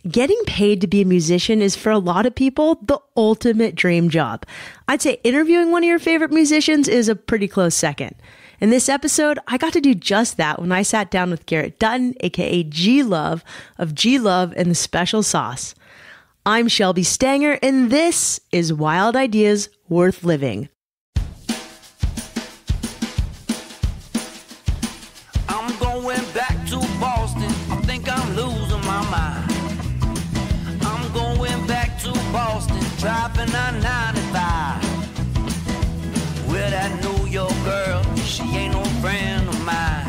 Getting paid to be a musician is for a lot of people the ultimate dream job. I'd say interviewing one of your favorite musicians is a pretty close second. In this episode, I got to do just that when I sat down with Garrett Dutton, aka G-Love of G-Love and the Special Sauce. I'm Shelby Stanger, and this is Wild Ideas Worth Living. I'm going back to Boston. I think I'm losing my mind. I'm going back to Boston, driving on 95. With that New York girl, she ain't no friend of mine.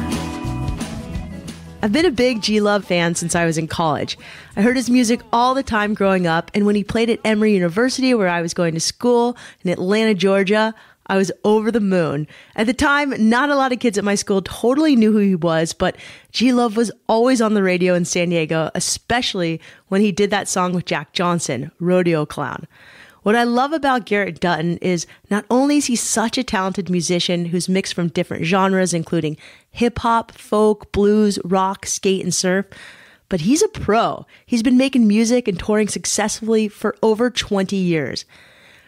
I've been a big G-Love fan since I was in college. I heard his music all the time growing up, and when he played at Emory University, where I was going to school in Atlanta, Georgia, I was over the moon. At the time, not a lot of kids at my school totally knew who he was, but G-Love was always on the radio in San Diego, especially when he did that song with Jack Johnson, Rodeo Clown. What I love about Garrett Dutton is not only is he such a talented musician who's mixed from different genres, including hip-hop, folk, blues, rock, skate, and surf, but he's a pro. He's been making music and touring successfully for over 20 years.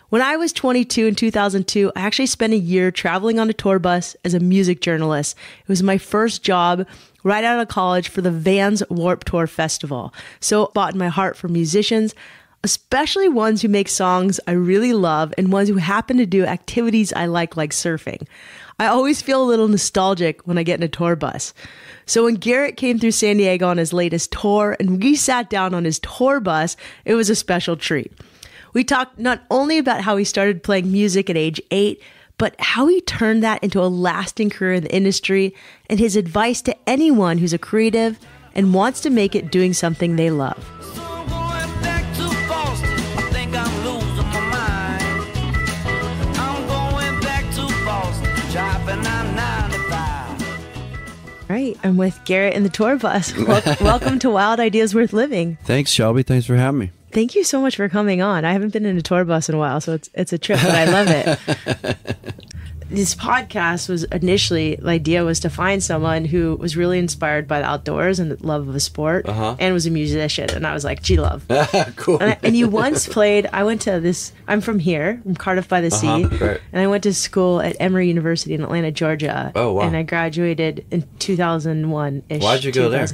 When I was 22 in 2002, I actually spent a year traveling on a tour bus as a music journalist. It was my first job right out of college for the Vans Warped Tour Festival. So it bought in my heart for musicians, especially ones who make songs I really love and ones who happen to do activities I like surfing. I always feel a little nostalgic when I get in a tour bus. So when Garrett came through San Diego on his latest tour and we sat down on his tour bus, it was a special treat. We talked not only about how he started playing music at age 8, but how he turned that into a lasting career in the industry and his advice to anyone who's a creative and wants to make it doing something they love. So I'm going back to Boston. I think I'm losing my mind. I'm going back to Boston, driving on 95. All right, I'm with Garrett in the tour bus. Welcome to Wild Ideas Worth Living. Thanks, Shelby. Thanks for having me. Thank you so much for coming on. I haven't been in a tour bus in a while, so it's a trip, but I love it. This podcast was initially, the idea was to find someone who was really inspired by the outdoors and the love of a sport and was a musician. And I was like, G-Love. Cool. And you once played, I'm from here, from Cardiff by the Sea. Right. And I went to school at Emory University in Atlanta, Georgia. Oh, wow. And I graduated in 2001-ish. Why'd you go there?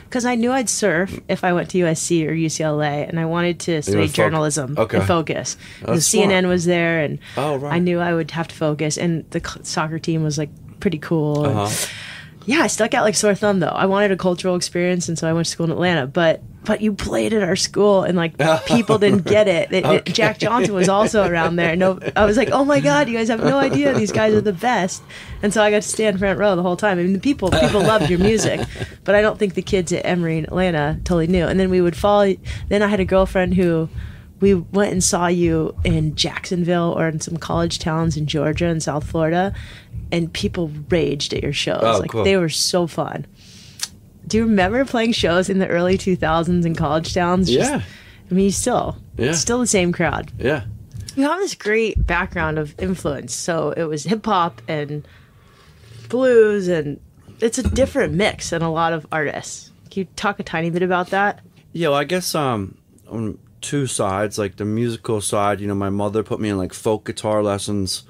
Because I knew I'd surf if I went to USC or UCLA, and I wanted to study journalism and focus. The CNN was there, and I knew I would have to focus. And the soccer team was pretty cool. Yeah, I stuck out like sore thumb though. I wanted a cultural experience, and so I went to school in Atlanta. But you played at our school, and people didn't get it. Jack Johnson was also around there. I was like, oh my god, you guys have no idea. These guys are the best. And so I got to stand front row the whole time. I mean, the people loved your music, but I don't think the kids at Emory in Atlanta totally knew. And then we would follow. Then I had a girlfriend who. We went and saw you in Jacksonville or in some college towns in Georgia and South Florida, and people raged at your shows. Cool. They were so fun. Do you remember playing shows in the early 2000s in college towns? Yeah. It's still the same crowd. Yeah. You have this great background of influence. So it was hip hop and blues, and it's a different mix than a lot of artists. Can you talk a tiny bit about that? Yeah, well, I guess on two sides, the musical side, my mother put me in folk guitar lessons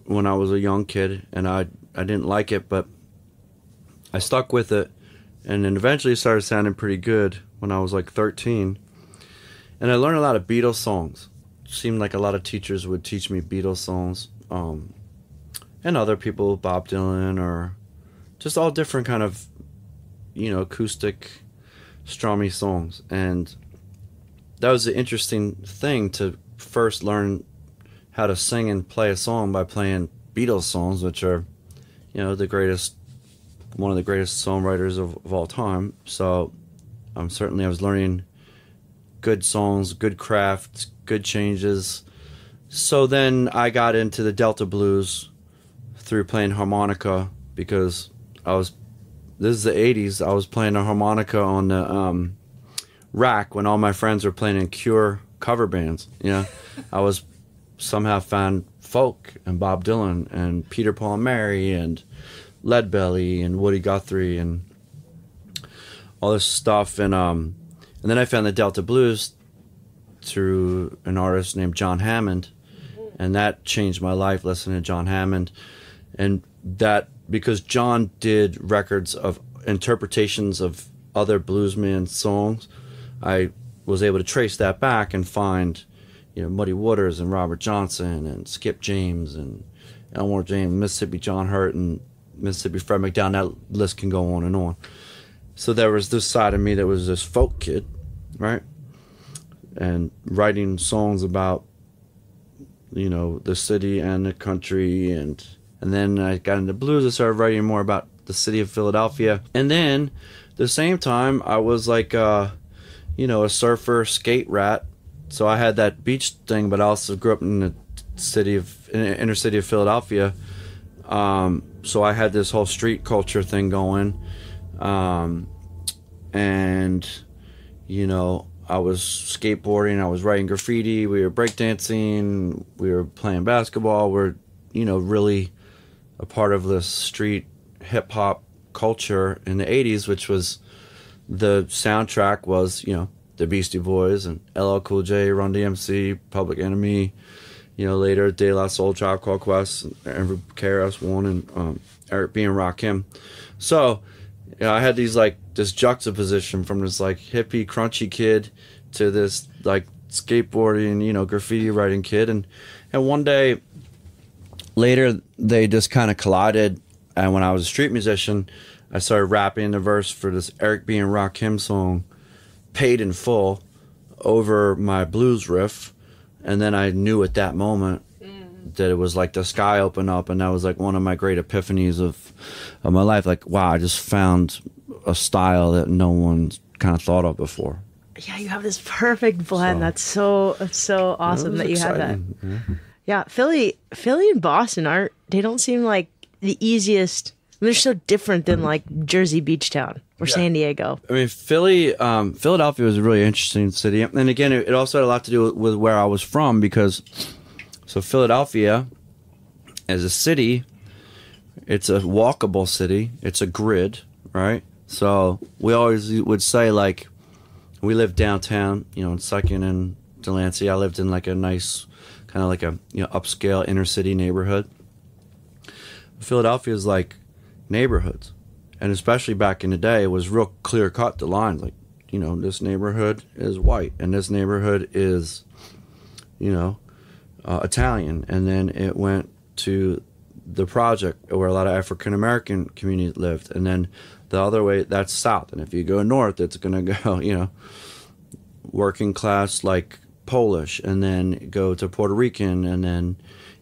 when I was a young kid, and I didn't like it, but I stuck with it, and then eventually it started sounding pretty good when I was 13, and I learned a lot of Beatles songs. It seemed like a lot of teachers would teach me Beatles songs, and other people, Bob Dylan, or just all different kind of acoustic strummy songs. And that was the interesting thing, to first learn how to sing and play a song by playing Beatles songs, which are, one of the greatest songwriters of all time. So I was learning good songs, good craft, good changes. So then I got into the Delta blues through playing harmonica, because this is the 80s, I was playing a harmonica on the rack when all my friends were playing in Cure cover bands. I was somehow found folk and Bob Dylan and Peter, Paul and Mary and Leadbelly and Woody Guthrie and all this stuff, and And then I found the Delta Blues through an artist named John Hammond, and that changed my life, listening to John Hammond. And that, because John did records of interpretations of other bluesman songs, I was able to trace that back and find, you know, Muddy Waters and Robert Johnson and Skip James and Elmore James, Mississippi John Hurt and Mississippi Fred McDowell. That list can go on and on. So there was this side of me that was this folk kid, right? And writing songs about, you know, the city and the country. And then I got into blues. I started writing more about the city of Philadelphia. And then at the same time, I was like, you know, a surfer, skate rat. So I had that beach thing, but I also grew up in the inner city of Philadelphia. So I had this whole street culture thing going. And, you know, I was skateboarding, I was writing graffiti, we were breakdancing, we were playing basketball. We're, you know, really a part of this street hip-hop culture in the 80s, which was, the soundtrack was, you know, the Beastie Boys and LL Cool J, Run DMC, Public Enemy, you know, later De La Soul, Tribe Called Quest, and KRS-One, and Eric B. and Rakim. So, you know, I had these, like, this juxtaposition from this, like, hippie, crunchy kid to this, like, skateboarding, you know, graffiti writing kid. And one day later, they just kind of collided. And when I was a street musician, I started rapping the verse for this Eric B. and Rakim song, Paid in Full, over my blues riff. And then I knew at that moment that it was like the sky opened up, and that was like one of my great epiphanies of my life. Like, wow, I just found a style that no one's kind of thought of before. Yeah, you have this perfect blend. That's so awesome that you have that. Yeah, Philly and Boston they don't seem like the easiest. They're so different than like Jersey Beach Town or San Diego. I mean, Philadelphia was a really interesting city. And again, it also had a lot to do with where I was from, because so Philadelphia as a city, it's a walkable city. It's a grid, right? So we always would say, like, we lived downtown, you know, in 2nd and Delancey. I lived in like a nice, kind of like a, you know, upscale inner city neighborhood. Philadelphia is like neighborhoods, and especially back in the day, it was real clear cut, the lines, like, you know, this neighborhood is white and this neighborhood is, you know, Italian. And then it went to the project where a lot of African American communities lived, and then the other way, that's south. And if you go north, it's going to go, you know, working class, like Polish, and then go to Puerto Rican, and then,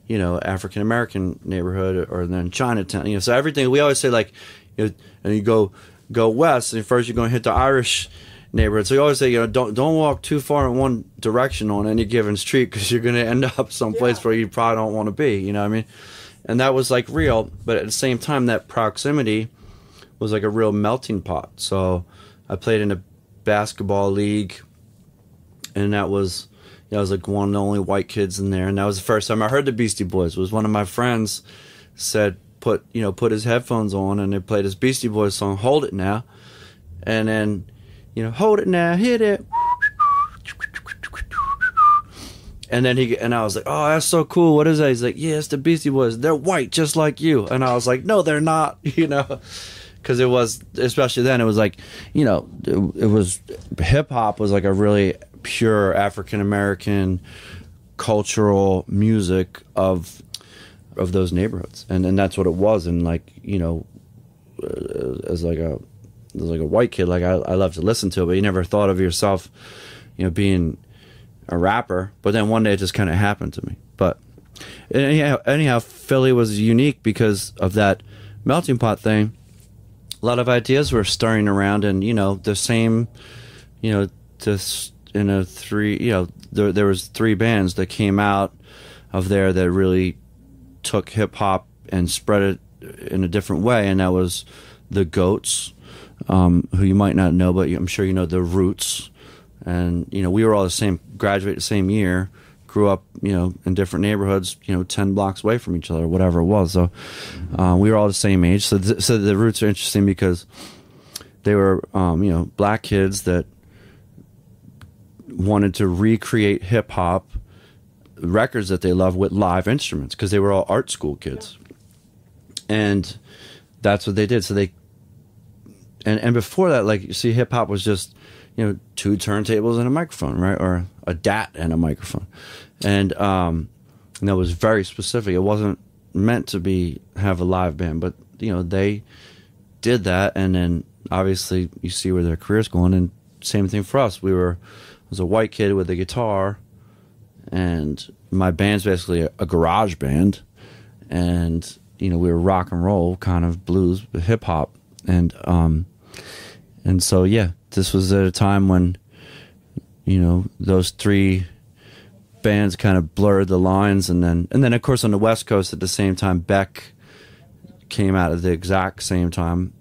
you know, African American neighborhood, or then Chinatown. You know, so everything, we always say, like, you know, and you go west, and first you're going to hit the Irish neighborhood. So you always say, you know, don't walk too far in one direction on any given street, because you're going to end up someplace where you probably don't want to be. You know what I mean? And that was like real, but at the same time, that proximity was like a real melting pot. So I played in a basketball league, and that was, you know, I was like one of the only white kids in there, and that was the first time I heard the Beastie Boys. It was one of my friends said, put his headphones on, and they played this Beastie Boys song, Hold It Now, and then, you know, hold it now, hit it, and then and I was like, oh, that's so cool, what is that? He's like, yeah, it's the Beastie Boys, they're white just like you. And I was like, no, they're not, you know, because it was, especially then, it was like, you know, it was, hip-hop was like a really pure African American cultural music of those neighborhoods, and that's what it was. And like, you know, as like a white kid, like I love to listen to it, but you never thought of yourself, you know, being a rapper. But then one day it just kind of happened to me. But anyhow, Philly was unique because of that melting pot thing. A lot of ideas were stirring around, and, you know, the same, you know, just in a three, you know, there was 3 bands that came out of there that really took hip hop and spread it in a different way, and that was the Goats, who you might not know, but I'm sure you know the Roots. And, you know, we were all graduated the same year, grew up, you know, in different neighborhoods, you know, 10 blocks away from each other, whatever it was. So we were all the same age. So the Roots are interesting because they were, you know, black kids that wanted to recreate hip hop records that they love with live instruments because they were all art school kids. And that's what they did. So they, and before that, like, you see, hip hop was just, you know, 2 turntables and a microphone, right? Or a DAT and a microphone. And that was very specific. It wasn't meant to have a live band, but, you know, they did that. And then obviously you see where their career's going. And same thing for us. I was a white kid with a guitar, and my band's basically a garage band. And, you know, we were rock and roll, kind of blues, hip hop. And so, yeah, this was at a time when, you know, those 3 bands kind of blurred the lines. And then of course on the West Coast at the same time, Beck came out at the exact same time.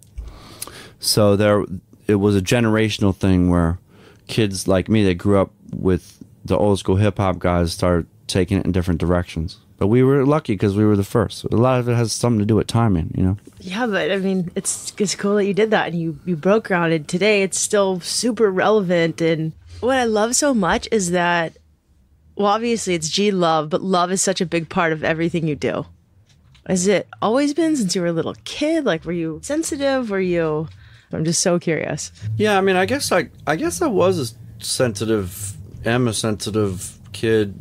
So it was a generational thing where kids like me that grew up with the old school hip hop guys started taking it in different directions. But we were lucky because we were the first. A lot of it has something to do with timing, you know? Yeah, but I mean, it's cool that you did that and you broke ground. And today it's still super relevant. And what I love so much is that, well, obviously it's G Love, but love is such a big part of everything you do. Has it always been since you were a little kid? Like, were you sensitive? I'm just so curious. Yeah, I mean, I guess I was a sensitive kid.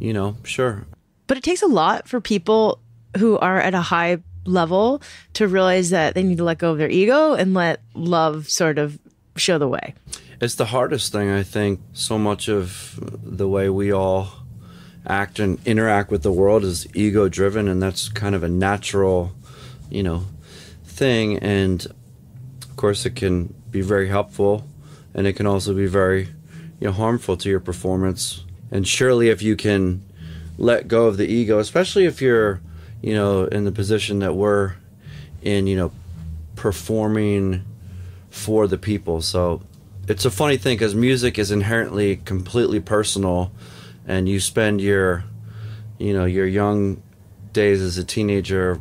You know, sure. But it takes a lot for people who are at a high level to realize that they need to let go of their ego and let love sort of show the way. It's the hardest thing, I think. So much of the way we all act and interact with the world is ego driven, and that's kind of a natural, you know, thing. And of course it can be very helpful, and it can also be very, you know, harmful to your performance. And surely if you can let go of the ego, especially if you're, you know, in the position that we're in, you know, performing for the people. So it's a funny thing because music is inherently completely personal, and you spend your, you know, your young days as a teenager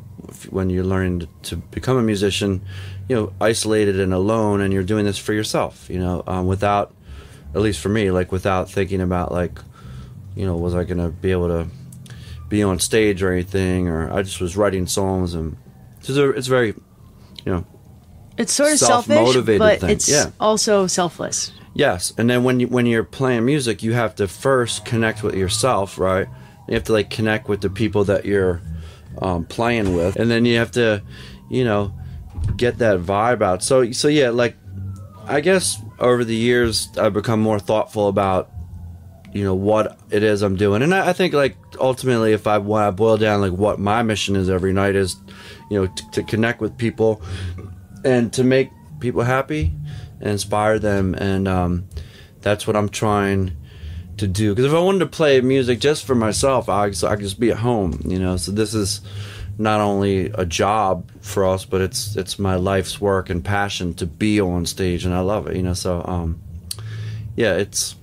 when you're learning to become a musician, you know, isolated and alone, and you're doing this for yourself, you know, without, at least for me, like without thinking about like, you know, was I going to be able to be on stage or anything, or I just was writing songs. And it's very, you know, it's sort of selfish, but thing. It's also selfless. Yes. And then when you're playing music, you have to first connect with yourself, right? You have to like connect with the people that you're playing with, and then you have to, you know, get that vibe out. So yeah, like I guess over the years I've become more thoughtful about, you know, what it is I'm doing. And I think like ultimately when I boil down like what my mission is every night is, you know, to connect with people and to make people happy and inspire them. And that's what I'm trying to do. Because if I wanted to play music just for myself, I could just be at home, you know. So this is not only a job for us, but it's my life's work and passion to be on stage, and I love it, you know. So yeah, it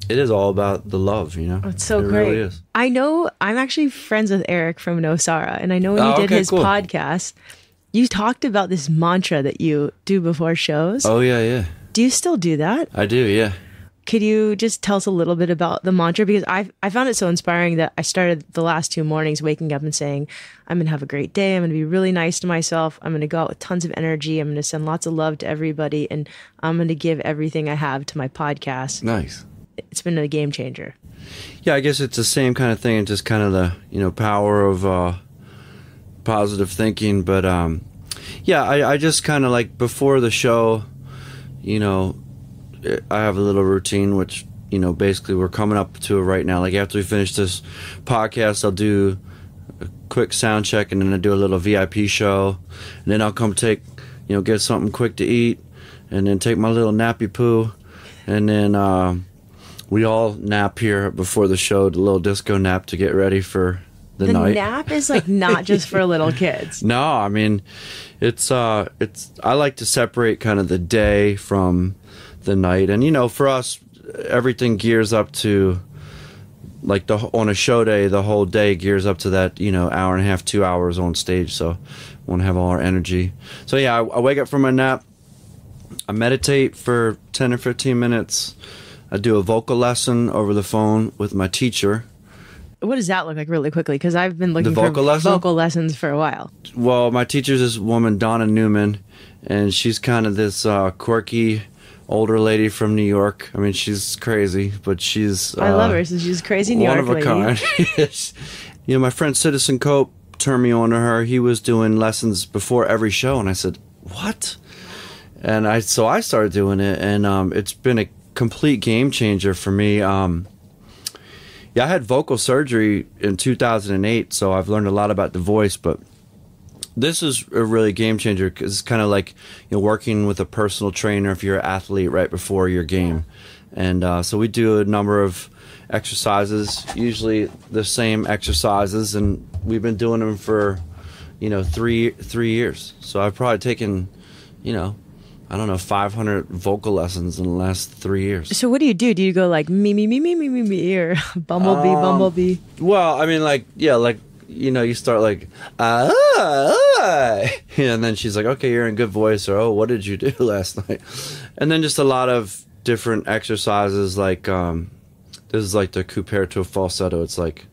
is all about the love, you know. It's so great. Really is. I know I'm actually friends with Eric from No Sara, and I know when you did his podcast, you talked about this mantra that you do before shows. Oh yeah. Do you still do that? I do, yeah. Could you just tell us a little bit about the mantra? Because I found it so inspiring that I started the last 2 mornings waking up and saying, I'm going to have a great day. I'm going to be really nice to myself. I'm going to go out with tons of energy. I'm going to send lots of love to everybody. And I'm going to give everything I have to my podcast. Nice. It's been a game changer. Yeah, I guess it's the same kind of thing. It's just kind of the, you know, power of positive thinking. But yeah, I just kind of like before the show, you know, I have a little routine, which, you know, basically we're coming up to it right now. Like after we finish this podcast, I'll do a quick sound check, and then I'll do a little VIP show, and then I'll come take, you know, get something quick to eat, and then take my little nappy poo, and then we all nap here before the show, the little disco nap to get ready for the night. The nap is like not just for little kids. No, I mean, it's I like to separate kind of the day from the night. And, you know, for us, everything gears up to, like, on a show day, the whole day gears up to that, you know, hour and a half, 2 hours on stage. So we want to have all our energy. So, yeah, I wake up from my nap. I meditate for 10 or 15 minutes. I do a vocal lesson over the phone with my teacher. What does that look like really quickly? Because I've been looking for vocal lesson? vocal lessons for a while. Well, my teacher's this woman, Donna Newman, and she's kind of this quirky older lady from New York. I mean, she's crazy, but she's... I love her. So she's crazy New York lady. One of a kind. You know, my friend Citizen Cope turned me on to her. He was doing lessons before every show, and I said, what? And so I started doing it, and it's been a complete game changer for me. Yeah, I had vocal surgery in 2008, so I've learned a lot about the voice, but this is a really game changer because it's kind of like, you know, working with a personal trainer if you're an athlete right before your game. And so we do a number of exercises, usually the same exercises, and we've been doing them for, you know, three years. So I've probably taken, you know, I don't know, 500 vocal lessons in the last 3 years. So what do? Do you go like me, or bumblebee? Well, I mean, like, yeah, like, you know, you start like, and then she's like, okay, you're in good voice, or, oh, what did you do last night? And then just a lot of different exercises, like, this is like the couper to a falsetto. It's like,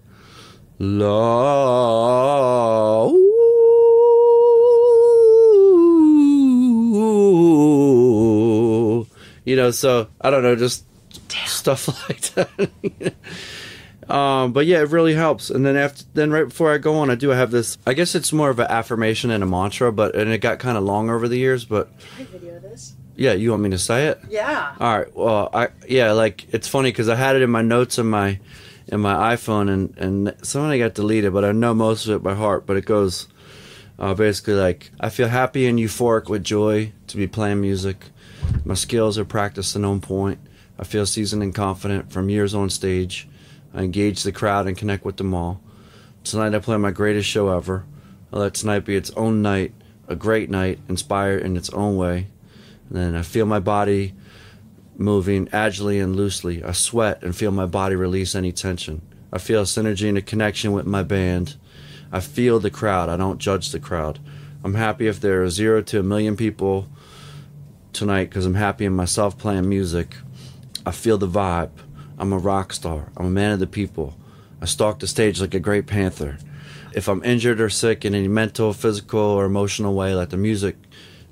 la, you know, so I don't know, just stuff like that. But yeah, it really helps. And then right before I go on, I have this. I guess it's more of an affirmation and a mantra, and it got kind of long over the years. But I video this. Yeah, you want me to say it? Yeah. All right. Well, like it's funny because I had it in my notes in my iPhone, and some of it got deleted, but I know most of it by heart. But it goes basically like, I feel happy and euphoric with joy to be playing music. My skills are practiced and on point. I feel seasoned and confident from years on stage. I engage the crowd and connect with them all. Tonight I play my greatest show ever. I let tonight be its own night, a great night, inspired in its own way. And then I feel my body moving agilely and loosely. I sweat and feel my body release any tension. I feel synergy and a connection with my band. I feel the crowd. I don't judge the crowd. I'm happy if there are 0 to 1 million people tonight because I'm happy in myself playing music. I feel the vibe. I'm a rock star. I'm a man of the people. I stalk the stage like a great panther. If I'm injured or sick in any mental, physical, or emotional way, let the music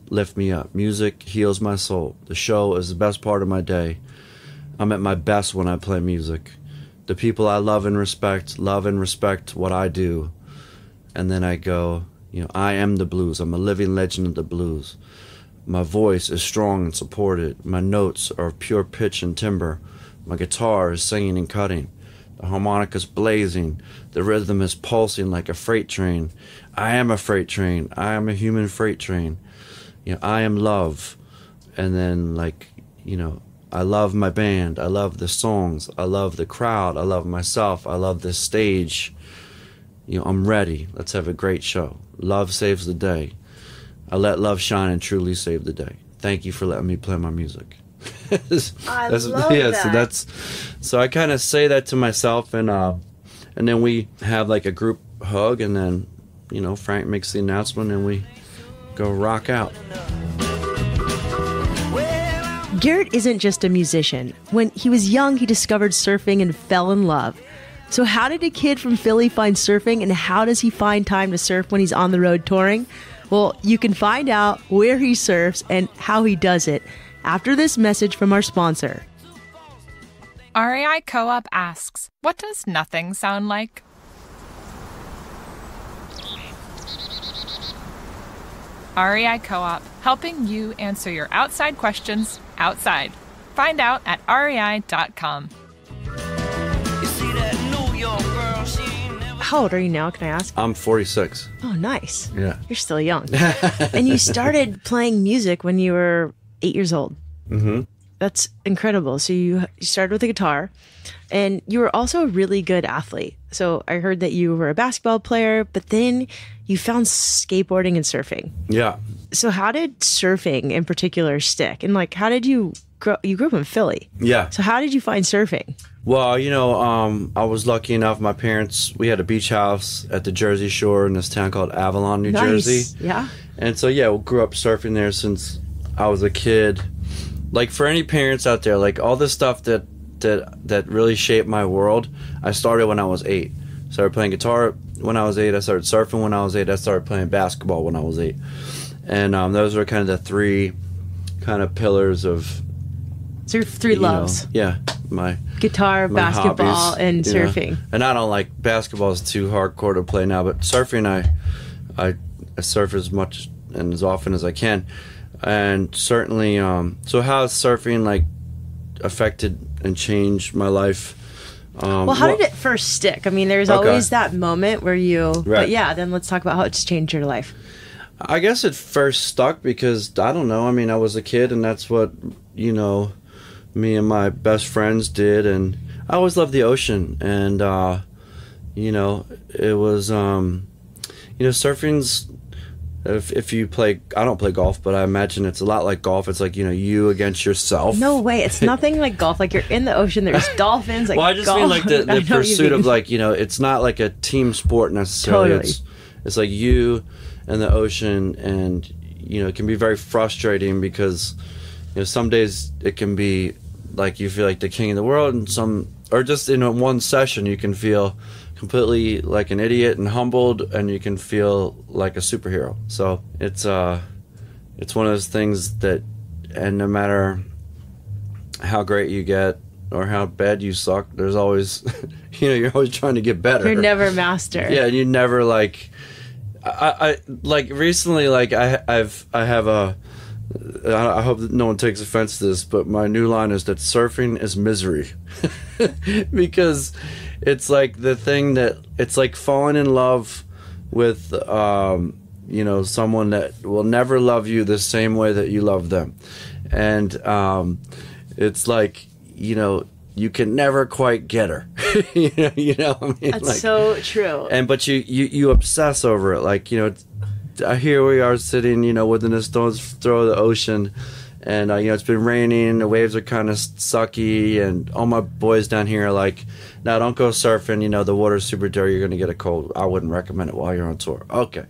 lift me up. Music heals my soul. The show is the best part of my day. I'm at my best when I play music. The people I love and respect what I do. And then I go, you know, I am the blues. I'm a living legend of the blues. My voice is strong and supported. My notes are pure pitch and timbre. My guitar is singing and cutting. The harmonica's blazing. The rhythm is pulsing like a freight train. I am a freight train. I am a human freight train. You know, I am love. And then, like, you know, I love my band. I love the songs. I love the crowd. I love myself. I love this stage. You know, I'm ready. Let's have a great show. Love saves the day. I let love shine and truly save the day. Thank you for letting me play my music. I love that. So I kind of say that to myself, and then we have like a group hug, and then, you know, Frank makes the announcement, and we go rock out. Garrett isn't just a musician. When he was young, he discovered surfing and fell in love. So how did a kid from Philly find surfing, and how does he find time to surf when he's on the road touring? Well, you can find out where he surfs and how he does it after this message from our sponsor. REI Co-op asks, what does nothing sound like? REI Co-op, helping you answer your outside questions outside. Find out at rei.com. How old are you now, can I ask? I'm 46. Oh, nice. Yeah. You're still young. And you started playing music when you were 8 years old. Mm-hmm. That's incredible. So you started with a guitar, and you were also a really good athlete. So I heard that you were a basketball player, but then you found skateboarding and surfing. Yeah. So how did surfing in particular stick? And like, how did you grew up in Philly? Yeah. So how did you find surfing? Well, you know, I was lucky enough. My parents, we had a beach house at the Jersey Shore in this town called Avalon, New Jersey. Yeah. And so, yeah, we grew up surfing there since I was a kid. like for any parents out there, like all this stuff that really shaped my world, I started when I was 8. Started playing guitar when I was 8. I started surfing when I was 8. I started playing basketball when I was 8. And those were kind of the 3 kind of pillars of... So your 3 loves. Yeah, my guitar, basketball, hobbies, and surfing. Know. And I don't like basketball; is too hardcore to play now. But surfing, I surf as much and as often as I can. And certainly, so how has surfing like affected and changed my life? Well, how did it first stick? I mean, there's always that moment where you... Right. But yeah, then let's talk about how it's changed your life. I guess it first stuck because, I don't know, I mean, I was a kid and that's what, you know, me and my best friends did. And I always loved the ocean. And, you know, it was, you know, surfing's... If you play, I don't play golf, but I imagine it's a lot like golf. It's like, you know, you against yourself. No way. It's nothing like golf. Like you're in the ocean. There's dolphins. Like well, I just mean like the pursuit of like, you know, it's not like a team sport necessarily. Totally. It's like you and the ocean, and, you know, it can be very frustrating because, you know, some days it can be like you feel like the king of the world, and or just in one session you can feel completely like an idiot and humbled, and you can feel like a superhero. So it's one of those things that, and no matter how great you get or how bad you suck, there's always, you know, you're always trying to get better. You're never master. Yeah, you never like. I like recently, like I have a. I hope that no one takes offense to this, but my new line is that surfing is misery, because it's like the thing that it's like falling in love with, you know, someone that will never love you the same way that you love them, and it's like, you know, you can never quite get her. you know what I mean? That's like, so true. And but you obsess over it, like, you know. Here we are sitting, you know, within a stone's throw of the ocean, and you know, it's been raining, the waves are kind of sucky, and all my boys down here are like, no, don't go surfing, you know, the water's super dirty, you're gonna get a cold. I wouldn't recommend it while you're on tour. Okay.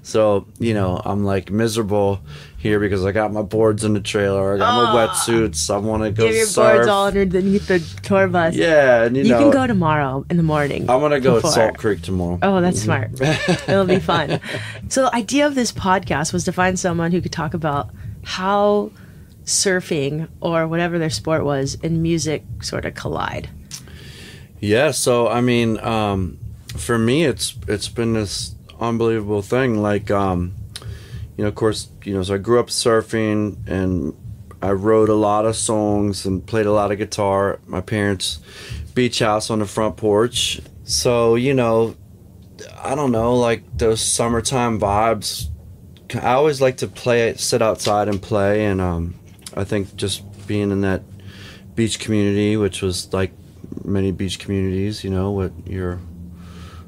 So, you know, I'm like miserable here because I got my boards in the trailer, I got my wetsuits, I want to go surf. Give your boards all underneath the tour bus. Yeah, and you know, can go tomorrow in the morning. I'm gonna go to Salt Creek tomorrow. Oh, that's smart. It'll be fun. So the idea of this podcast was to find someone who could talk about how surfing or whatever their sport was and music sort of collide. Yeah, so I mean, for me, it's been this unbelievable thing. Like, you know, of course, you know, so I grew up surfing, and I wrote a lot of songs and played a lot of guitar at my parents' beach house on the front porch. So, you know, I don't know, like those summertime vibes. I always like to sit outside and play, and I think just being in that beach community, which was like many beach communities, you know,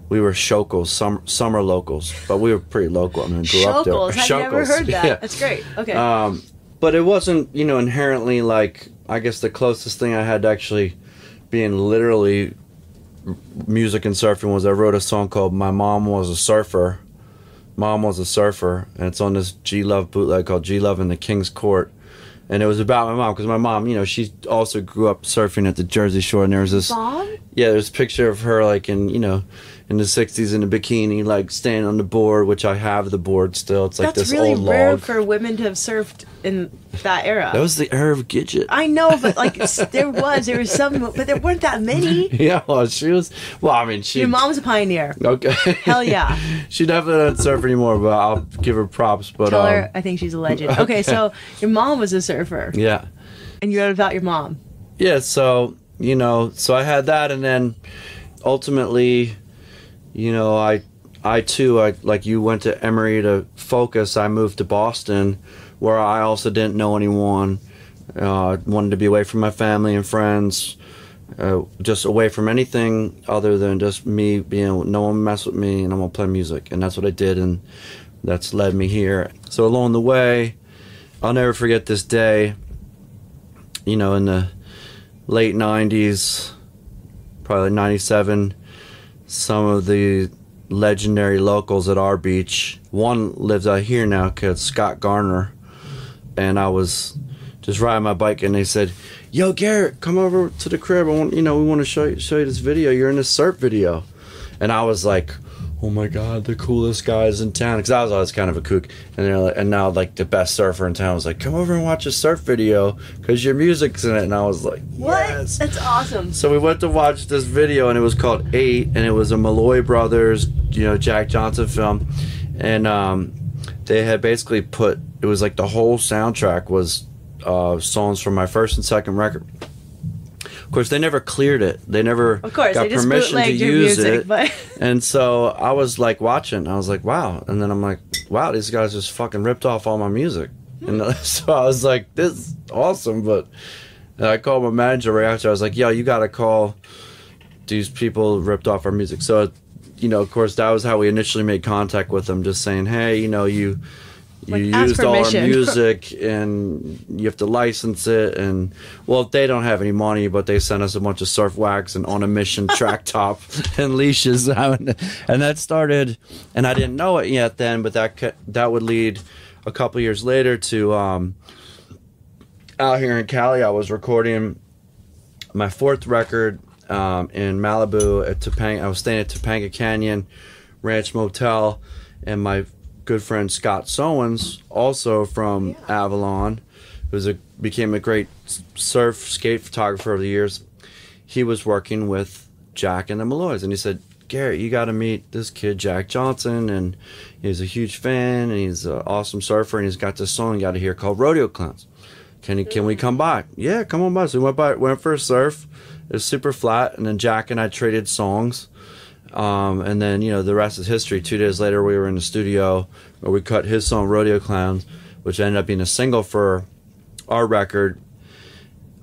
we were shokos, summer locals, but we were pretty local. I mean, grew up there. Shokos, I've never heard that. Yeah. That's great. Okay. But it wasn't, you know, inherently like, I guess the closest thing I had to actually being literally music and surfing was I wrote a song called My Mom Was a Surfer. Mom Was a Surfer, and it's on this G-Love bootleg called G-Love in the King's Court. And it was about my mom, because my mom, you know, she also grew up surfing at the Jersey Shore, and there was this... Mom? Yeah, there's a picture of her, like, in, you know, in the 60s in a bikini, like, standing on the board, which I have the board still. It's like That's this really old rare log. for women to have surfed in that era. That was the era of Gidget. I know, but, like, there was some... But there weren't that many. Yeah, well, she was... Well, I mean, she... Your mom's a pioneer. Okay. Hell yeah. She definitely doesn't surf anymore, but I'll give her props. But Tell her I think she's a legend. Okay, so your mom was a surfer. Yeah. And you wrote about your mom. Yeah, so, you know, so I had that, and then ultimately, you know, I too, like you went to Emory to focus, I moved to Boston, where I also didn't know anyone, wanted to be away from my family and friends, just away from anything other than just me being, no one mess with me, and I'm gonna play music. And that's what I did, and that's led me here. So along the way, I'll never forget this day, you know, in the late 90s, probably 97, some of the legendary locals at our beach, one lives out here now, called Scott Garner, and I was just riding my bike, and they said, "Yo, Garrett, come over to the crib. We want to show you this video. You're in this surf video." And I was like, "Oh my God, the coolest guys in town!" Because I was always kind of a kook, and they're like, and now like the best surfer in town was like, "Come over and watch a surf video because your music's in it." And I was like, What? "Yes." That's awesome. So we went to watch this video, and it was called 8, and it was a Malloy Brothers, Jack Johnson film, and they had basically put, it was like the whole soundtrack was songs from my first and second record. Of course, they never cleared it. They never Of course, got they just permission to bootlegged your use music, it. but And so I was like watching. I was like, wow. And then I'm like, wow, these guys just fucking ripped off all my music. And so I was like, this is awesome. But I called my manager right after. I was like, yo, you got to call these people ripped off our music. So, of course, that was how we initially made contact with them, just saying, hey, you Like, ask used all our permission. music and you have to license it. And, well, they don't have any money, but they sent us a bunch of surf wax and On a Mission track top and leashes. And that started, and I didn't know it yet then, but that would lead a couple years later to out here in Cali. I was recording my 4th record in Malibu at Topanga. I was staying at Topanga Canyon Ranch Motel, and my good friend Scott Sowens, also from Avalon, became a great surf skate photographer over the years. He was working with Jack and the Malloys, and he said, Garrett, you got to meet this kid Jack Johnson, and he's a huge fan, and he's an awesome surfer, and he's got this song you got to hear called Rodeo Clowns. Can we come by? Yeah, come on by. So we went for a surf. It was super flat, and then Jack and I traded songs. And then, the rest is history. 2 days later, we were in the studio where we cut his song Rodeo Clowns, which ended up being a single for our record.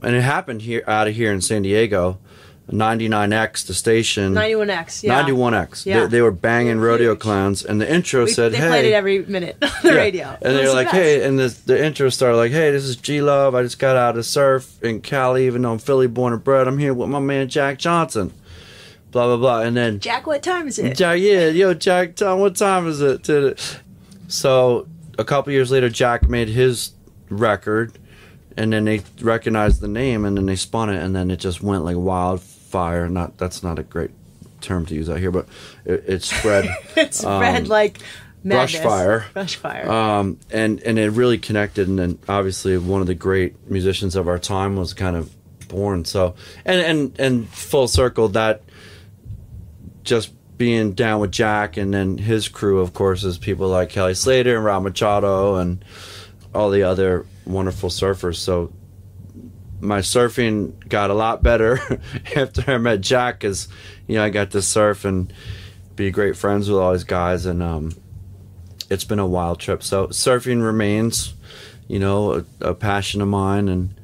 And it happened out of here in San Diego. 99X, the station. 91X, yeah. 91X. Yeah. They were banging Rodeo Clowns, and the intro said, they hey. played it every minute on the radio. And they were like, hey, and the intro started like, hey, this is G-Love. I just got out of surf in Cali, even though I'm Philly born and bred. I'm here with my man Jack Johnson. Blah, blah, blah. And then, Jack, what time is it? Jack, Jack, tell him what time is it? So a couple years later, Jack made his record, and then they recognized the name, and then they spun it, and then it just went like wildfire. That's not a great term to use out here, but it spread. It spread like madness. Brush fire. And it really connected, and then obviously one of the great musicians of our time was kind of born. So and full circle, that just being down with Jack, and then his crew, of course, is people like Kelly Slater and Rob Machado and all the other wonderful surfers. So my surfing got a lot better after I met Jack, because I got to surf and be great friends with all these guys, and it's been a wild trip. So surfing remains, a passion of mine,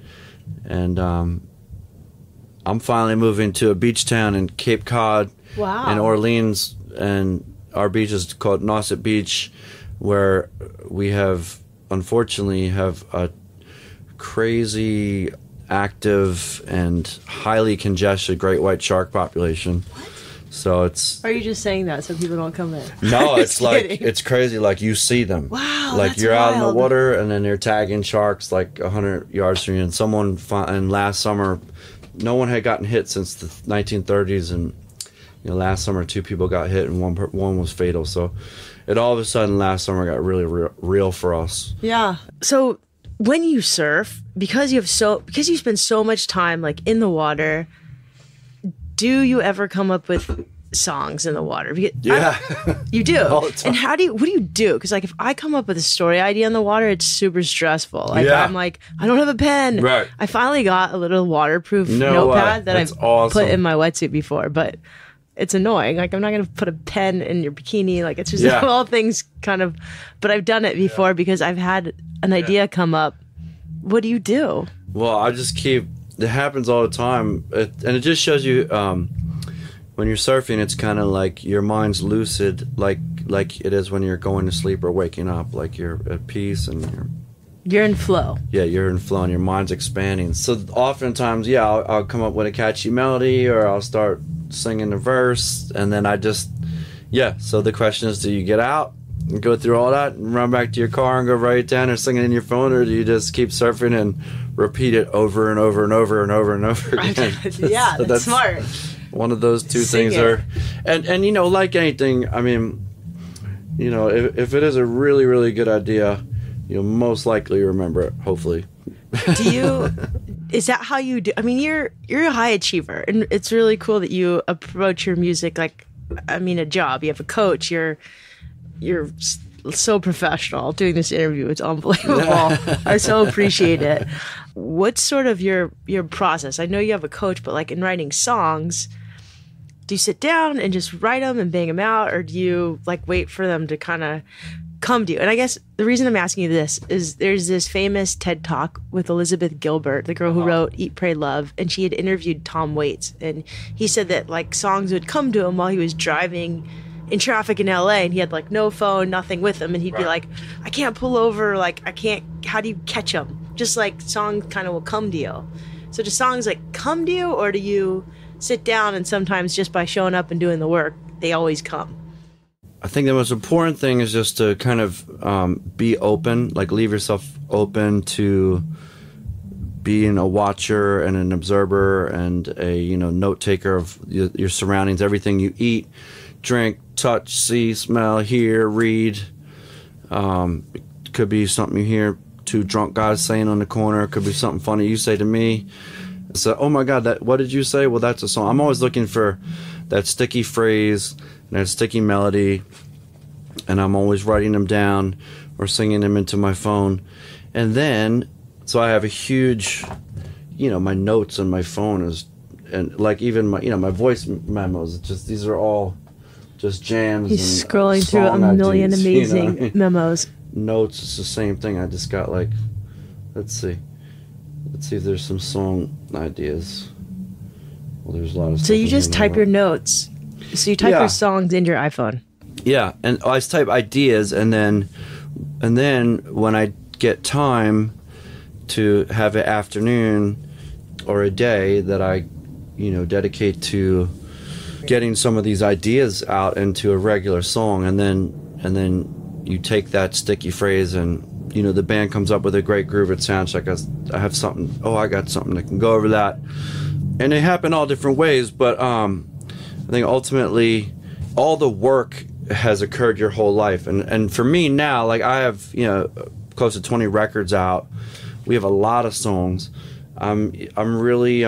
and I'm finally moving to a beach town in Cape Cod. Wow. In Orleans, and our beach is called Nauset Beach, where we unfortunately have a crazy, active, and highly congested great white shark population. What? So it's... Or are you just saying that so people don't come in? No, it's like, kidding. it's crazy. Like, you see them. Wow, Like, that's you're out in the wild. water, and then they're tagging sharks like 100 yards from you. And last summer, no one had gotten hit since the 1930s, and last summer 2 people got hit, and one was fatal. So it all of a sudden last summer got really real for us. Yeah. So when you surf, because you spend so much time like in the water, do you ever come up with songs in the water? Because Yeah. you do. All the time. And what do you do? Because like if I come up with a story idea in the water, it's super stressful. Like Yeah. I'm like, I don't have a pen. Right. I finally got a little waterproof No notepad way. that That's I've awesome. put in my wetsuit before, but it's annoying. Like I'm not gonna put a pen in your bikini. Like it's just Yeah. all things kind of. But I've done it before because I've had an idea come up. What do you do? Well, I just keep... It happens all the time. And it just shows you... when you're surfing, it's kind of like your mind's lucid, like it is when you're going to sleep or waking up. Like you're at peace, and You're in flow. you're in flow, and your mind's expanding. So oftentimes, I'll come up with a catchy melody, or I'll start singing the verse, and then I just... So the question is, do you get out go through all that and run back to your car and go write it down or sing it in your phone, or do you just keep surfing and repeat it over and over and over and over and over again? Yeah, So that's smart. One of those two Sing things it. are, and you know, like anything, I mean, you know, if it is a really, really good idea, you'll most likely remember it, hopefully. Do you? Is that how you do? I mean, you're a high achiever, and it's really cool that you approach your music like, I mean, a job. You have a coach. You're so professional doing this interview. It's unbelievable. I so appreciate it. What's sort of your process? I know you have a coach, but like in writing songs, do you sit down and just write them and bang them out, or do you like wait for them to kind of come to you? And I guess the reason I'm asking you this is there's this famous TED Talk with Elizabeth Gilbert, the girl who wrote Eat, Pray, Love, and she had interviewed Tom Waits, and he said that like songs would come to him while he was driving in traffic in LA, and he had like no phone, nothing with him, and he'd be like, I can't pull over, like I can't, how do you catch them? Just like songs kind of will come to you. So do songs like come to you, or do you sit down and sometimes just by showing up and doing the work, they always come? I think the most important thing is just to kind of be open, like leave yourself open to being a watcher and an observer and a, you know, note taker of your surroundings, everything you eat, drink, touch, see, smell, hear, read. It could be something you hear two drunk guys saying on the corner. It could be something funny you say to me. So, oh my God, what did you say? Well, that's a song. I'm always looking for that sticky phrase and that sticky melody, and I'm always writing them down or singing them into my phone. And then, so I have a huge, you know, my notes on my phone is, and like even my, you know, my voice memos, it's just, these are all just jams. He's and scrolling through a song million ideas, amazing you know what I mean? memos. Notes, it's the same thing. I just got like, let's see if there's some song ideas. Well, there's a lot of So stuff you in just here type your now. notes. So you type Yeah. your songs into your iPhone. Yeah, and I just type ideas, and then when I get time to have an afternoon or a day that I, you know, dedicate to getting some of these ideas out into a regular song, and then you take that sticky phrase, and you know, the band comes up with a great groove at soundcheck. I have something. Oh, I got something that can go over that, and they happen all different ways. But I think ultimately, all the work has occurred your whole life, and for me now, like I have, you know, close to 20 records out. We have a lot of songs. I'm really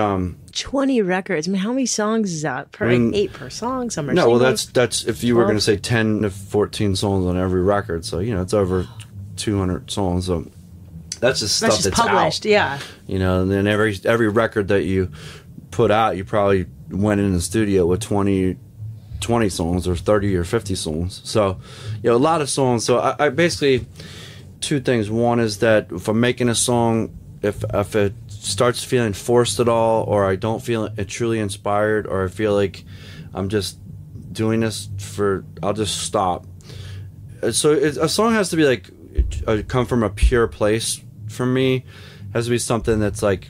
20 records. I mean, how many songs is that? Per, I mean, like 8 per song? Some are no, well, singles. that's if you were 12. going to say 10 to 14 songs on every record, so you know it's over 200 songs. So that's just stuff That's just that's published, out. yeah. You know, and then every record that you put out, you probably went in the studio with 20 songs or 30 or 50 songs. So, you know, a lot of songs. So I basically, two things. One is that if I'm making a song, if it starts feeling forced at all, or I don't feel it truly inspired, or I feel like I'm just doing this I'll just stop. So a song has to be like, come from a pure place for me. It has to be something that's like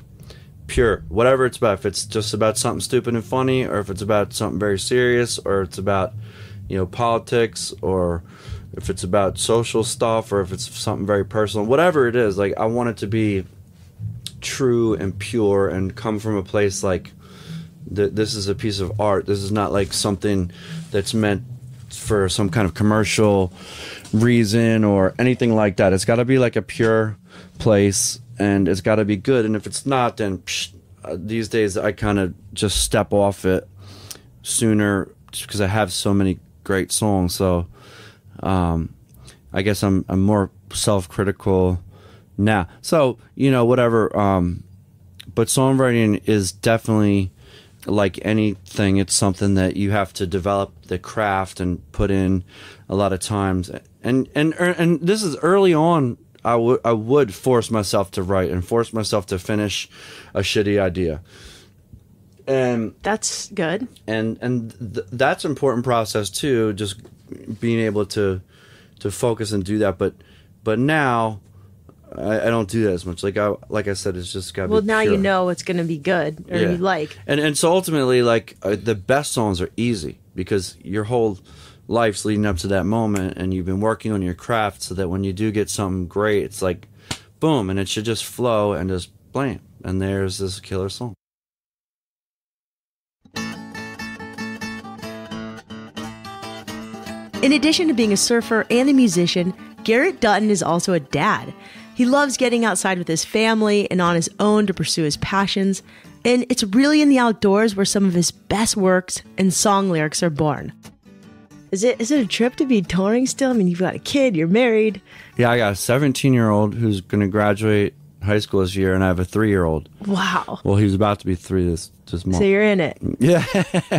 pure, whatever it's about. If it's just about something stupid and funny, or if it's about something very serious, or it's about, you know, politics, or if it's about social stuff, or if it's something very personal, whatever it is, like I want it to be true and pure and come from a place like this is a piece of art. This is not like something that's meant for some kind of commercial reason or anything like that. It's got to be like a pure place, and it's got to be good. And if it's not, then these days I kind of just step off it sooner, just because I have so many great songs. So I guess I'm more self-critical now. So, you know, whatever. But songwriting is definitely like anything. It's something that you have to develop the craft and put in a lot of times. And this is early on. I would force myself to write and force myself to finish a shitty idea. And That's good. that's an important process too, just being able to focus and do that. But now I don't do that as much. Like I said, it's just got to be Well, now pure. you know it's going to be good, or you like. And so ultimately, like the best songs are easy because your whole lives leading up to that moment, and you've been working on your craft so that when you do get something great, it's like boom, and it should just flow and just blam, and there's this killer song. In addition to being a surfer and a musician, Garrett Dutton is also a dad. He loves getting outside with his family and on his own to pursue his passions, and it's really in the outdoors where some of his best works and song lyrics are born. Is it a trip to be touring still? I mean, you've got a kid, you're married. Yeah, I got a 17-year-old who's going to graduate high school this year, and I have a 3-year-old. Wow. Well, he's about to be 3 this month. So you're in it. Yeah.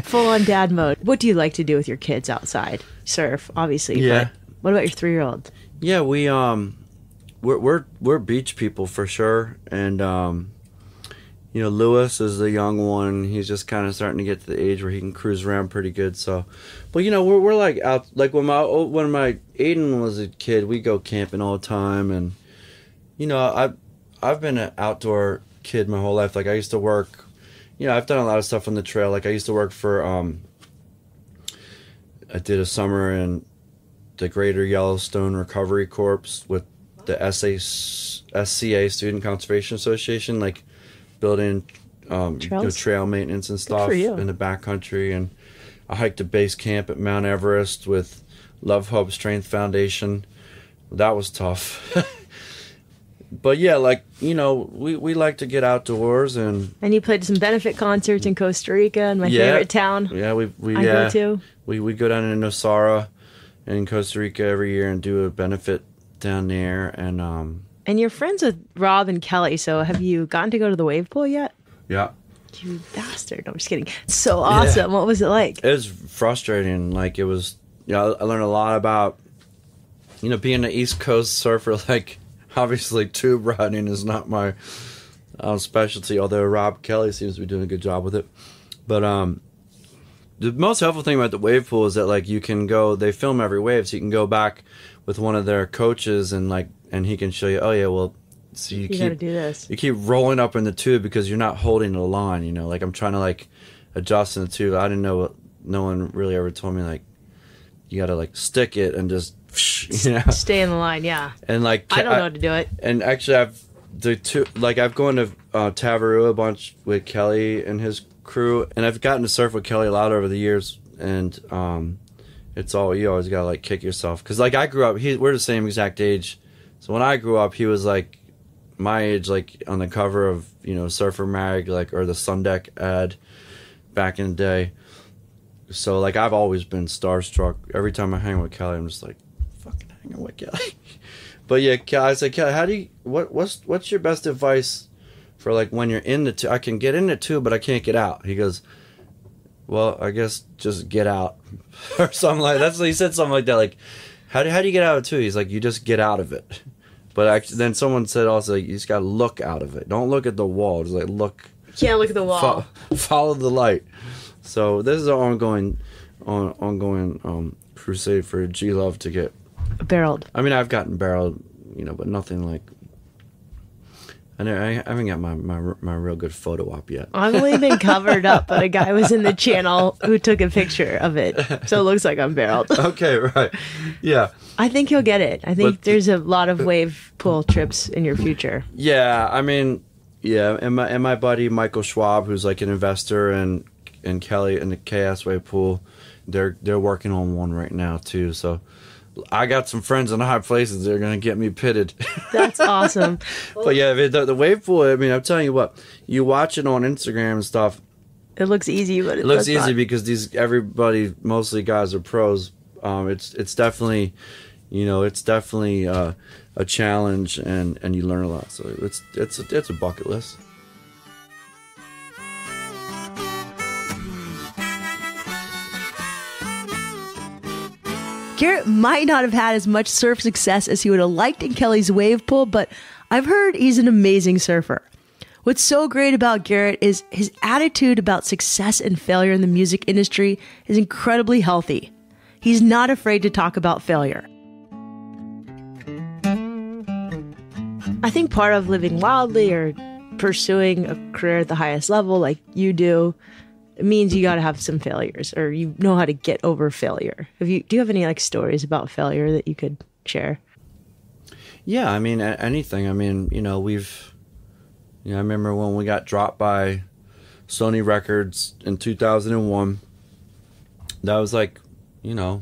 Full on dad mode. What do you like to do with your kids outside? Surf, obviously. Yeah. But what about your 3-year-old? Yeah, we're beach people for sure, and Lewis is the young one. He's just kind of starting to get to the age where he can cruise around pretty good. So, but we're like out, like when my Aiden was a kid, we go camping all the time, and I've been an outdoor kid my whole life. Like I used to work, I've done a lot of stuff on the trail. Like I used to work for I did a summer in the Greater Yellowstone Recovery Corps with the SCA, Student Conservation Association, like building trail maintenance and stuff in the backcountry. And I hiked a base camp at Mount Everest with Love, Hope, Strength Foundation. That was tough. But yeah, we like to get outdoors, and you played some benefit concerts in Costa Rica, in my favorite town. Yeah, we go to. We go down to Nosara in Costa Rica every year and do a benefit down there, and you're friends with Rob and Kelly, so have you gotten to go to the wave pool yet? Yeah. You bastard! No, I'm just kidding. It's so awesome. Yeah. What was it like? It was frustrating. Like it was. I learned a lot about being an East Coast surfer. Like obviously tube riding is not my specialty, although Rob Kelly seems to be doing a good job with it. But the most helpful thing about the wave pool is that like you can go. They film every wave, so you can go back with one of their coaches and he can show you. Oh yeah, well, so you gotta do this. You keep rolling up in the tube because you're not holding the line. Like I'm trying to adjust in the tube. I didn't know. No one really ever told me you gotta stick it and just stay in the line. Yeah. And I don't know how to do it. And actually, I've gone to Tavarua a bunch with Kelly and his crew, and I've gotten to surf with Kelly a lot over the years, and it's all, you always gotta kick yourself, because I grew up, we're the same exact age, so when I grew up he was my age, on the cover of Surfer Mag, or the Sundeck ad back in the day. So I've always been starstruck. Every time I hang with Kelly, I'm just fucking hanging with Kelly. But yeah, I said, Kelly, how do you, what's your best advice for when you're in the tube? I can get in the tube, but I can't get out. He goes, well, I guess just get out, or something like that. He said something like that. How do you get out of it too? He's like, you just get out of it. But then someone said also, you just gotta look out of it. Don't look at the wall. Just look. You can't look at the wall. Follow the light. So this is an ongoing crusade for G Love to get barreled. I mean, I've gotten barreled, but nothing I haven't got my real good photo op yet. I've only been covered up, but a guy was in the channel who took a picture of it, so it looks like I'm barreled. Okay, right, yeah. I think he'll get it. I think there's a lot of wave pool trips in your future. Yeah, I mean, yeah, and my buddy Michael Schwab, who's an investor, and Kelly in the KS Wave Pool, they're working on one right now too. So I got some friends in high places. They're gonna get me pitted. That's awesome. But yeah, the wave pool. I mean, I'm telling you what. You watch it on Instagram and stuff. It looks easy, but it looks easy because everybody, mostly guys, are pros. It's definitely, it's definitely a challenge, and you learn a lot. So it's a bucket list. Garrett might not have had as much surf success as he would have liked in Kelly's wave pool, but I've heard he's an amazing surfer. What's so great about Garrett is his attitude about success and failure in the music industry is incredibly healthy. He's not afraid to talk about failure. I think part of living wildly or pursuing a career at the highest level like you do it means you got to have some failures, or you know how to get over failure. Do you have any like stories about failure that you could share? Yeah, I mean, anything. I mean, I remember when we got dropped by Sony Records in 2001. That was like, that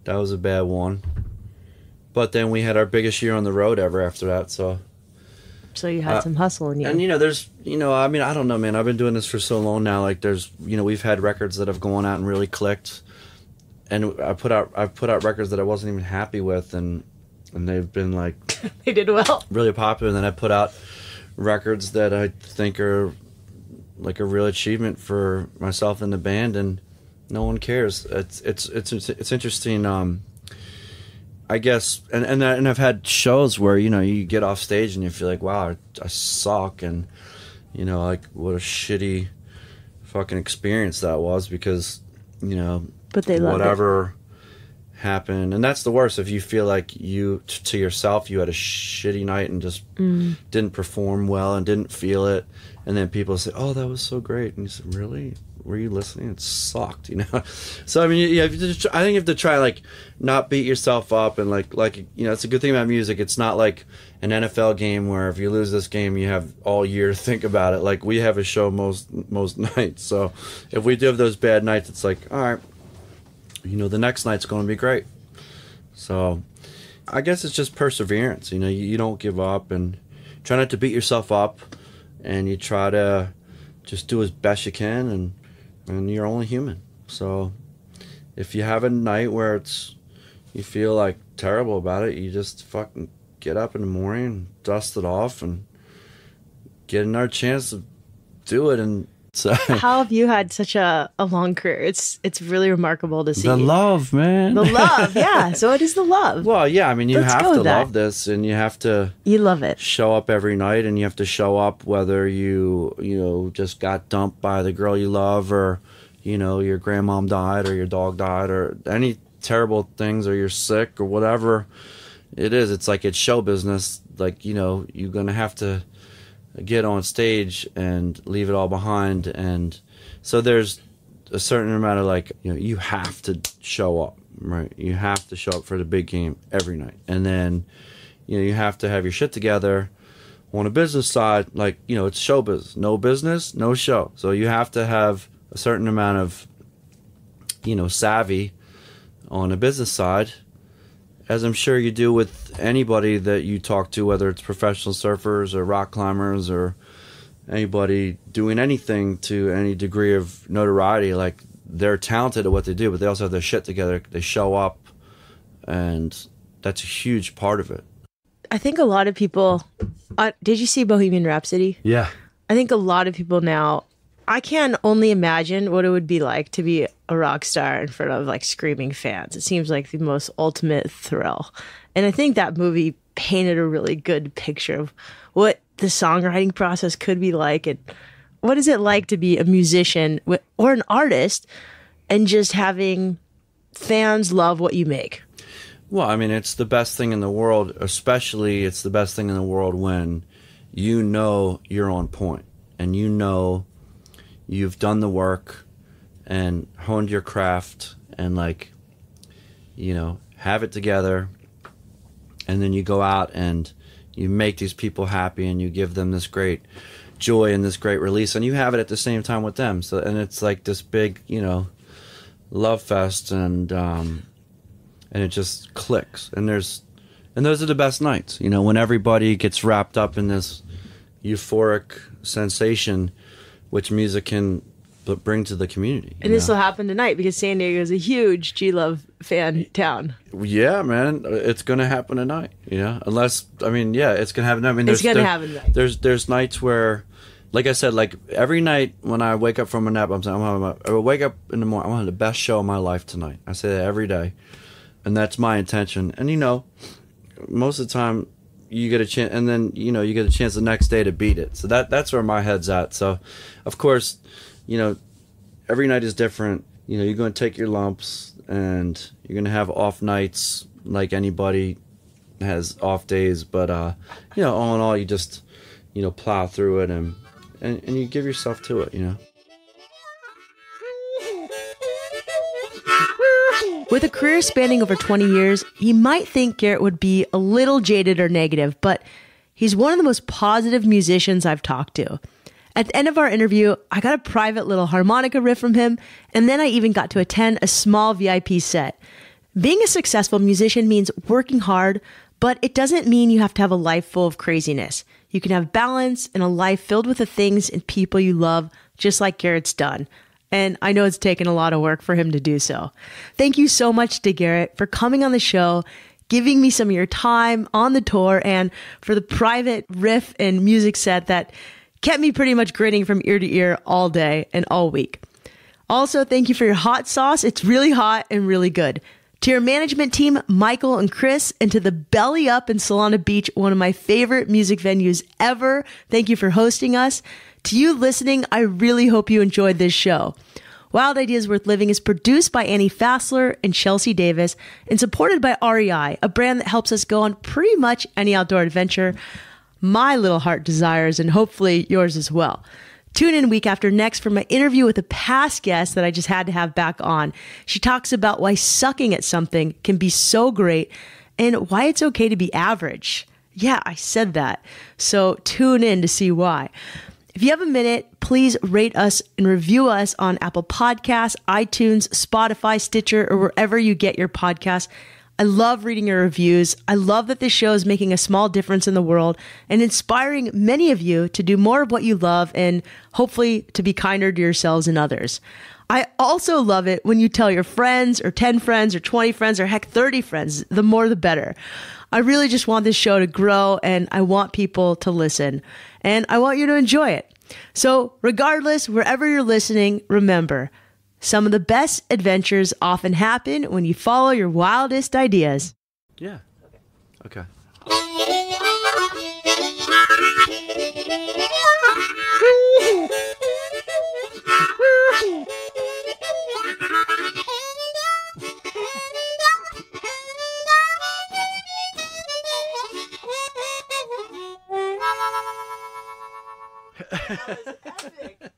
was a bad one. But then we had our biggest year on the road ever after that, so you had some hustle in you. And there's, I mean, I don't know, man. I've been doing this for so long now. Like, there's, we've had records that have gone out and really clicked, and I've put out records that I wasn't even happy with, and they've been like they did well, really popular. And then I put out records that I think are like a real achievement for myself and the band, and no one cares. It's interesting. I guess, and I've had shows where you get off stage and you feel like, wow, I suck, and like what a shitty fucking experience that was, because but they love whatever happened, and that's the worst, if you feel like you to yourself you had a shitty night and just didn't perform well and didn't feel it, and then people say, oh, that was so great, and you said, really? Were you listening? It sucked, So I mean, I think you have to try, like, not beat yourself up, and like it's a good thing about music. It's not like an NFL game where if you lose this game, you have all year to think about it. Like, we have a show most nights, so if we do have those bad nights, it's like, all right, the next night's going to be great. So I guess it's just perseverance. You don't give up, and try not to beat yourself up, and you try to just do as best you can, and you're only human. So if you have a night where you feel like terrible about it, you just fucking get up in the morning and dust it off and get another chance to do it. And so how have you had such a long career? It's really remarkable to see. The love, man. The love, yeah. So it is the love. Well, yeah, I mean, you have to love this, and you have to love it. Show up every night, and you have to show up whether you just got dumped by the girl you love, or your grandmom died, or your dog died, or any terrible things, or you're sick, or whatever it is. It's like, it's show business. Like, you're gonna have to get on stage and leave it all behind, and so there's a certain amount of, like, you have to show up, right? You have to show up for the big game every night, and then you have to have your shit together. On a business side, like, it's show business. No business, no show. So you have to have a certain amount of savvy on a business side, as I'm sure you do with anybody that you talk to, whether it's professional surfers or rock climbers or anybody doing anything to any degree of notoriety. Like, they're talented at what they do, but they also have their shit together. They show up, and that's a huge part of it. I think a lot of people... did you see Bohemian Rhapsody? Yeah. I think a lot of people now... I can only imagine what it would be like to be a rock star in front of, like, screaming fans. It seems like the most ultimate thrill. And I think that movie painted a really good picture of what the songwriting process could be like, and what is it like to be a musician or an artist and just having fans love what you make. Well, I mean, it's the best thing in the world, especially it's the best thing in the world when you're on point, and you've done the work and honed your craft, and, like, have it together, and then you go out and you make these people happy, and you give them this great joy and this great release, and you have it at the same time with them. So, and it's like this big, love fest, and it just clicks. And those are the best nights, when everybody gets wrapped up in this euphoric sensation, which music can bring to the community. And this will happen tonight because San Diego is a huge G-Love fan town. Yeah, man, it's going to happen tonight. Unless, I mean, yeah, it's going to happen. I mean, it's going to happen tonight. There's nights where, like I said, like every night when I wake up from a nap, I wake up in the morning, I'm going to have the best show of my life tonight. I say that every day, and that's my intention. And most of the time, you get a chance, and then you get a chance the next day to beat it. So that's where my head's at. So, of course, every night is different. You're going to take your lumps, and you're going to have off nights, like anybody has off days. But all in all, you just plow through it, and you give yourself to it. With a career spanning over 20 years, you might think Garrett would be a little jaded or negative, but he's one of the most positive musicians I've talked to. At the end of our interview, I got a private little harmonica riff from him, and then I even got to attend a small VIP set. Being a successful musician means working hard, but it doesn't mean you have to have a life full of craziness. You can have balance and a life filled with the things and people you love, just like Garrett's done. And I know it's taken a lot of work for him to do so. Thank you so much to Garrett for coming on the show, giving me some of your time on the tour, and for the private riff and music set that kept me pretty much grinning from ear to ear all day and all week. Also, thank you for your hot sauce. It's really hot and really good. To your management team, Michael and Chris, and to the Belly Up in Solana Beach, one of my favorite music venues ever, thank you for hosting us. To you listening, I really hope you enjoyed this show. Wild Ideas Worth Living is produced by Annie Fassler and Chelsea Davis and supported by REI, a brand that helps us go on pretty much any outdoor adventure my little heart desires, and hopefully yours as well. Tune in week after next for my interview with a past guest that I just had to have back on. She talks about why sucking at something can be so great and why it's okay to be average. Yeah, I said that. So tune in to see why. If you have a minute, please rate us and review us on Apple Podcasts, iTunes, Spotify, Stitcher, or wherever you get your podcasts. I love reading your reviews. I love that this show is making a small difference in the world and inspiring many of you to do more of what you love and hopefully to be kinder to yourselves and others. I also love it when you tell your friends or 10 friends or 20 friends or heck 30 friends. The more the better. I really just want this show to grow and I want people to listen and I want you to enjoy it. So regardless, wherever you're listening, remember, some of the best adventures often happen when you follow your wildest ideas. Yeah. Okay. That was epic.